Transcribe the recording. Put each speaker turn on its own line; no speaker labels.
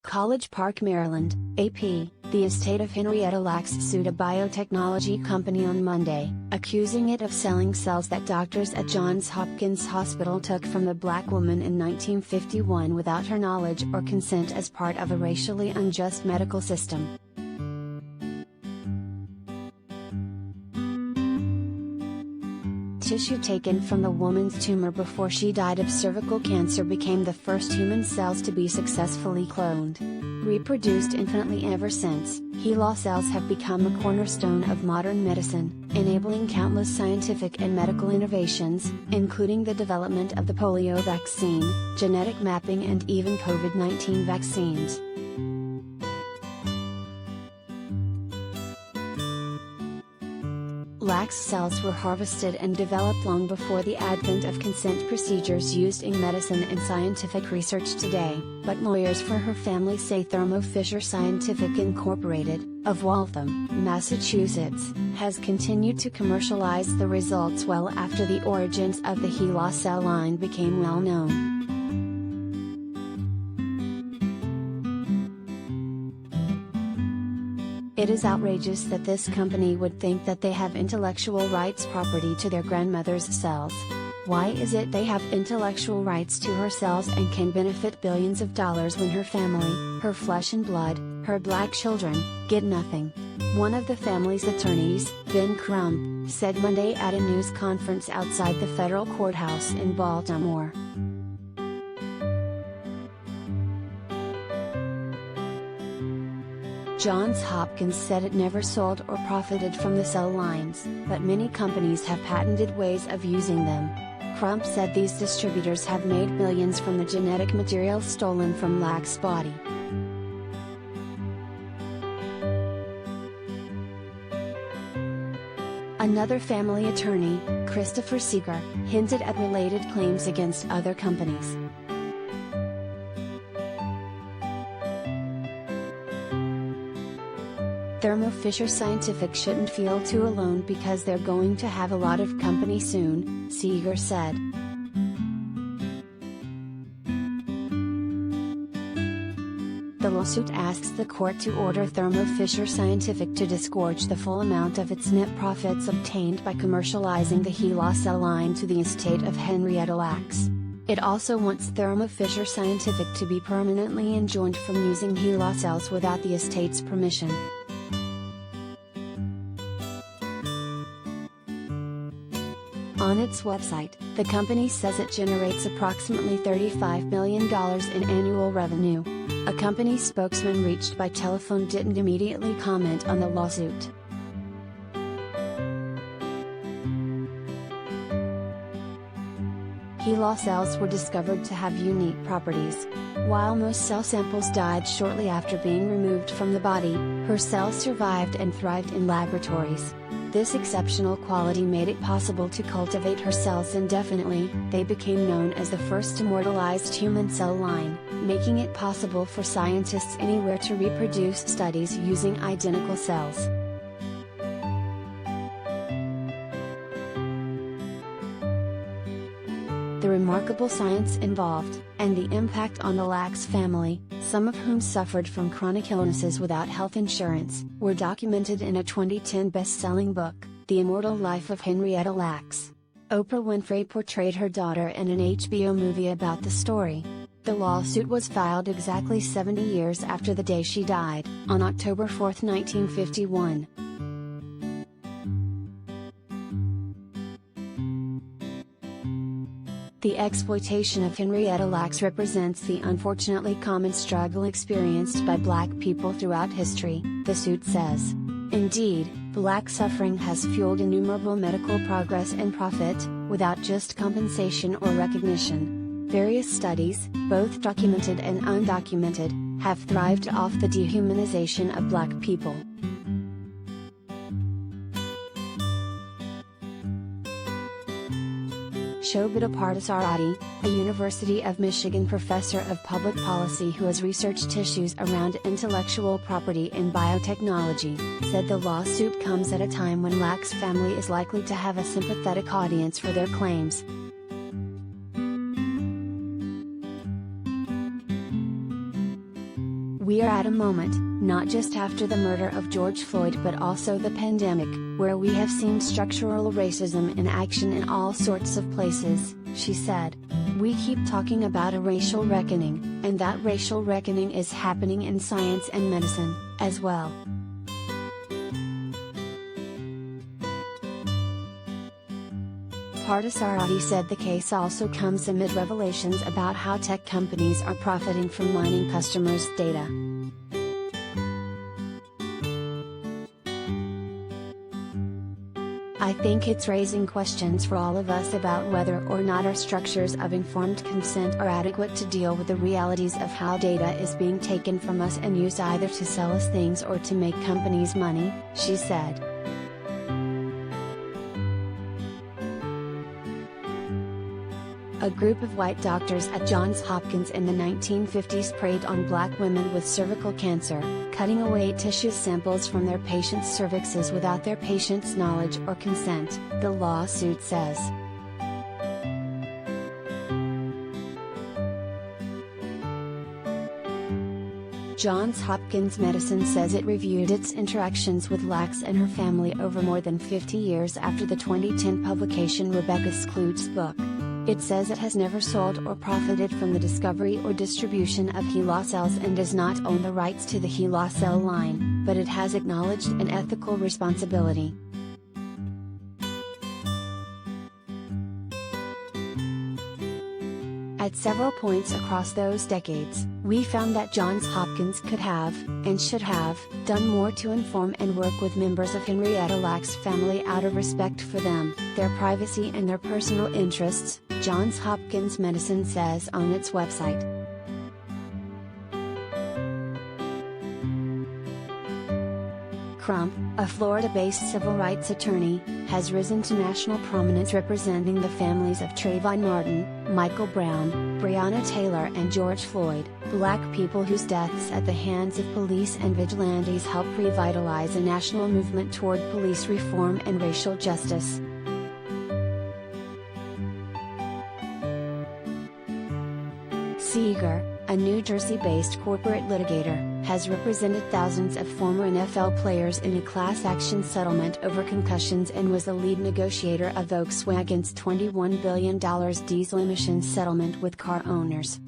College Park, Maryland, AP, the estate of Henrietta Lacks sued a biotechnology company on Monday, accusing it of selling cells that doctors at Johns Hopkins Hospital took from the black woman in 1951 without her knowledge or consent as part of a racially unjust medical system. Tissue taken from the woman's tumor before she died of cervical cancer became the first human cells to be successfully cloned. Reproduced infinitely ever since, HeLa cells have become a cornerstone of modern medicine, enabling countless scientific and medical innovations, including the development of the polio vaccine, genetic mapping and even COVID-19 vaccines. Lacks cells were harvested and developed long before the advent of consent procedures used in medicine and scientific research today, but lawyers for her family say Thermo Fisher Scientific Incorporated, of Waltham, Massachusetts, has continued to commercialize the results well after the origins of the HeLa cell line became well known. It is outrageous that this company would think that they have intellectual rights property to their grandmother's cells. Why is it they have intellectual rights to her cells and can benefit billions of dollars when her family, her flesh and blood, her black children, get nothing? One of the family's attorneys, Ben Crump, said Monday at a news conference outside the federal courthouse in Baltimore. Johns Hopkins said it never sold or profited from the cell lines, but many companies have patented ways of using them. Crump said these distributors have made millions from the genetic material stolen from Lacks' body. Another family attorney, Christopher Seeger, hinted at related claims against other companies. Thermo Fisher Scientific shouldn't feel too alone because they're going to have a lot of company soon, Seeger said. The lawsuit asks the court to order Thermo Fisher Scientific to disgorge the full amount of its net profits obtained by commercializing the HeLa cell line to the estate of Henrietta Lacks. It also wants Thermo Fisher Scientific to be permanently enjoined from using HeLa cells without the estate's permission. On its website, the company says it generates approximately $35 million in annual revenue. A company spokesman reached by telephone didn't immediately comment on the lawsuit. HeLa cells were discovered to have unique properties. While most cell samples died shortly after being removed from the body, her cells survived and thrived in laboratories. This exceptional quality made it possible to cultivate her cells indefinitely. They became known as the first immortalized human cell line, making it possible for scientists anywhere to reproduce studies using identical cells. The remarkable science involved, and the impact on the Lacks family, some of whom suffered from chronic illnesses without health insurance, were documented in a 2010 best-selling book, The Immortal Life of Henrietta Lacks. Oprah Winfrey portrayed her daughter in an HBO movie about the story. The lawsuit was filed exactly 70 years after the day she died, on October 4, 1951. The exploitation of Henrietta Lacks represents the unfortunately common struggle experienced by black people throughout history, the suit says. Indeed, black suffering has fueled innumerable medical progress and profit, without just compensation or recognition. Various studies, both documented and undocumented, have thrived off the dehumanization of black people. Shobita Parthasarathi, a University of Michigan professor of public policy who has researched issues around intellectual property in biotechnology, said the lawsuit comes at a time when Lacks' family is likely to have a sympathetic audience for their claims. "We are at a moment, not just after the murder of George Floyd but also the pandemic, where we have seen structural racism in action in all sorts of places," she said. "We keep talking about a racial reckoning, and that racial reckoning is happening in science and medicine, as well." Parthasarathi said the case also comes amid revelations about how tech companies are profiting from mining customers' data. "I think it's raising questions for all of us about whether or not our structures of informed consent are adequate to deal with the realities of how data is being taken from us and used either to sell us things or to make companies money," she said. A group of white doctors at Johns Hopkins in the 1950s preyed on black women with cervical cancer, cutting away tissue samples from their patients' cervixes without their patients' knowledge or consent, the lawsuit says. Johns Hopkins Medicine says it reviewed its interactions with Lacks and her family over more than 50 years after the 2010 publication Rebecca Skloot's book. It says it has never sold or profited from the discovery or distribution of HeLa cells and does not own the rights to the HeLa cell line, but it has acknowledged an ethical responsibility. At several points across those decades, we found that Johns Hopkins could have, and should have, done more to inform and work with members of Henrietta Lacks' family out of respect for them, their privacy and their personal interests, Johns Hopkins Medicine says on its website. Crump, a Florida-based civil rights attorney, has risen to national prominence representing the families of Trayvon Martin, Michael Brown, Breonna Taylor and George Floyd, black people whose deaths at the hands of police and vigilantes help revitalize a national movement toward police reform and racial justice. Seeger, a New Jersey-based corporate litigator, has represented thousands of former NFL players in a class action settlement over concussions and was the lead negotiator of Volkswagen's $21 billion diesel emissions settlement with car owners.